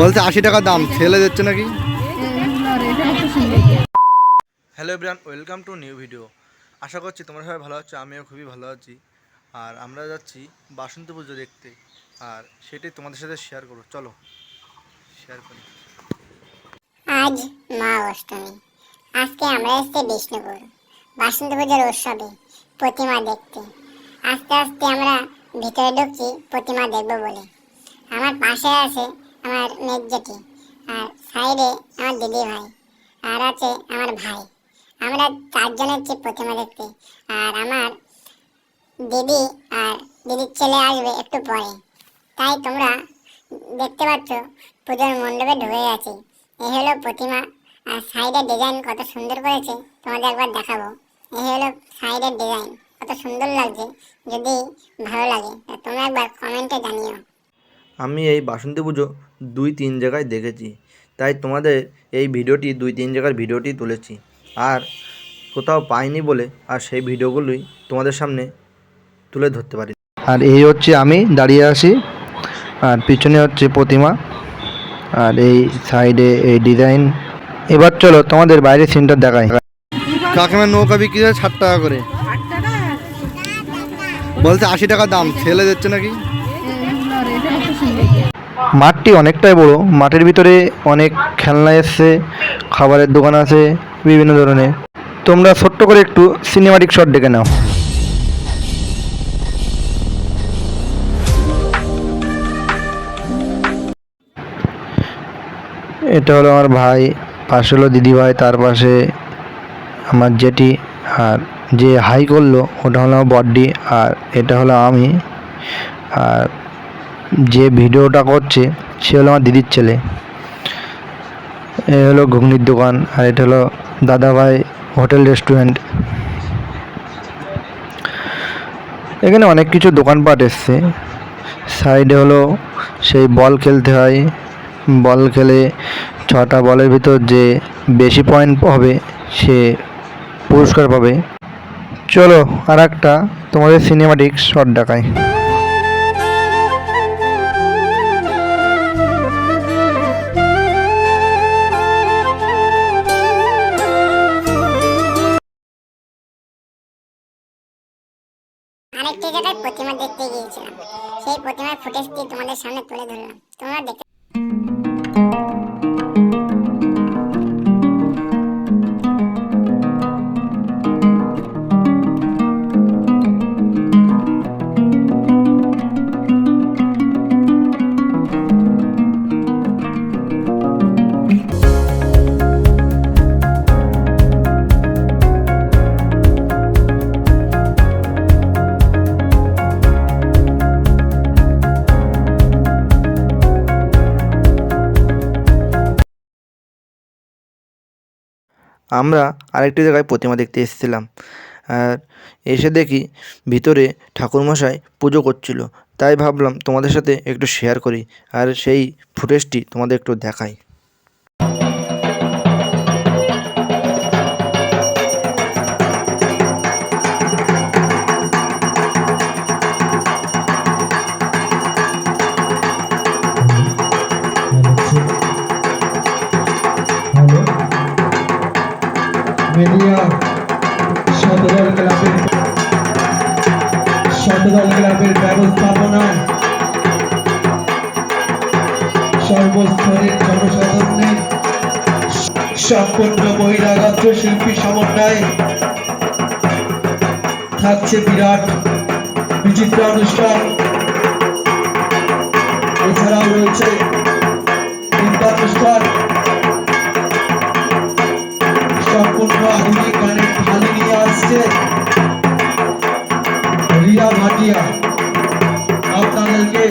বলছে 80 টাকা দাম, ছেলে দিচ্ছে নাকি? Hello everyone, welcome to new video. আশা করছি তোমরা সবাই ভালো আছো, আমিও খুবই ভালো আছি। আর আমরা যাচ্ছি বাসন্তী পুজো দেখতে, আর সেটাই তোমাদের সাথে শেয়ার করবো। চলো শেয়ার করি। আজ মা অষ্টমী। আজকে আমরা এসেছি বিষ্ণুপুর বাসন্তী পুজোর উৎসবে প্রতিমা দেখতে। আস্তে আস্তে আমরা ভিতরে ঢুকছি প্রতিমা দেখবো বলে। আমার পাশে আছে আমার মেজ জেঠি, আর সাইডে আমার দিদি ভাই, আর আছে আমার ভাই। আমরা চারজন এসেছি প্রতিমা দেখতে। আর আমার দিদি আর দিদির ছেলে আসবে একটু পরে। তাই তোমরা দেখতে পাচ্ছ পুজোর মণ্ডপে ঢুকে গেছি। এই হলো প্রতিমা, আর সাইডের ডিজাইন কত সুন্দর করেছে তোমাদের একবার দেখাবো। এই হলো সাইডের ডিজাইন, কত সুন্দর লাগছে। যদি ভালো লাগে তোমরা একবার কমেন্টে জানিও। আমি এই বাসন্তী পুজো 2-3 জায়গায় দেখেছি, তাই তোমাদের এই ভিডিওটি 2-3 জায়গার ভিডিওটি তুলেছি। আর কোথাও পাইনি বলে আর সেই ভিডিওগুলোই তোমাদের সামনে তুলে ধরতে পারি। আর এই হচ্ছে আমি দাঁড়িয়ে আছি, আর পিছনে হচ্ছে প্রতিমা, আর এই সাইডে এই ডিজাইন। এবার চলো তোমাদের বাইরের সিনটা দেখাই। কাকিমার নৌকা বিক্রি হয় 60 টাকা করে, বলছে 80 টাকা দাম, ছেলে দিচ্ছে নাকি? মাঠটি অনেকটাই বড়, মাঠের ভিতরে অনেক খেলনা এসছে, খাবারের দোকান আছে বিভিন্ন ধরনের। তোমরা ছোট্ট করে একটু সিনেমাটিক শট দেখে নাও। এটা হলো আমার ভাই, পাশে হলো দিদি ভাই, তার পাশে আমার জেঠি, আর যে হাই করলো ওটা হলো আমার বড্ডি, আর এটা হলো আমি। আর যে ভিডিওটা করছে সে হলো আমার দিদির ছেলে। এ হলো ঘুগনির দোকান, আর এটা হলো দাদা ভাই হোটেল রেস্টুরেন্ট। এখানে অনেক কিছু দোকানপাট এসছে। সাইডে হলো সেই বল খেলতে হয়, বল খেলে 6টা বলের ভিতর যে বেশি পয়েন্ট হবে সে পুরস্কার পাবে। চলো আর একটা তোমাদের সিনেমাটিক শট দেখাই। আরেকটি জায়গায় প্রতিমা দেখতে গিয়েছিলাম, সেই প্রতিমার ফুটেজটি তোমাদের সামনে তুলে ধরলাম, তোমরা দেখতে। আমরা আরেকটি জায়গায় প্রতিমা দেখতে এসেছিলাম, আর এসে দেখি ভিতরে ঠাকুরমশাই পুজো করছিল। তাই ভাবলাম তোমাদের সাথে একটু শেয়ার করি, আর সেই ফুটেজটি তোমাদের একটু দেখাই। মেদিয়া শতদল ক্লাবের ব্যবস্থাপনায় সর্বস্তরের জনসাধারণের সম্পূর্ণ বহিরাগত শিল্পী সমন্বয়ে থাকছে বিরাট বিচিত্র অনুষ্ঠান। এছাড়াও রয়েছে নৃত্যানুষ্ঠান, সম্পূর্ণ আধুনিক গানের ঢালি নিয়ে আসছে রিয়া ভাটিয়া। আপনাদেরকে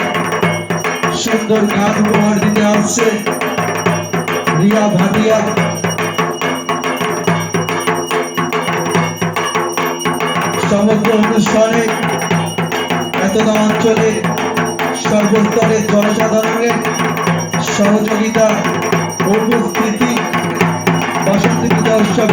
সুন্দর গান উপহার দিতে আসছে রিয়া ভাটিয়া। সমগ্র অনুষ্ঠানে এতটা অঞ্চলে সর্বস্তরের জনসাধারণের সহযোগিতা উপস্থিতি বাসন্তী পূজা উৎসব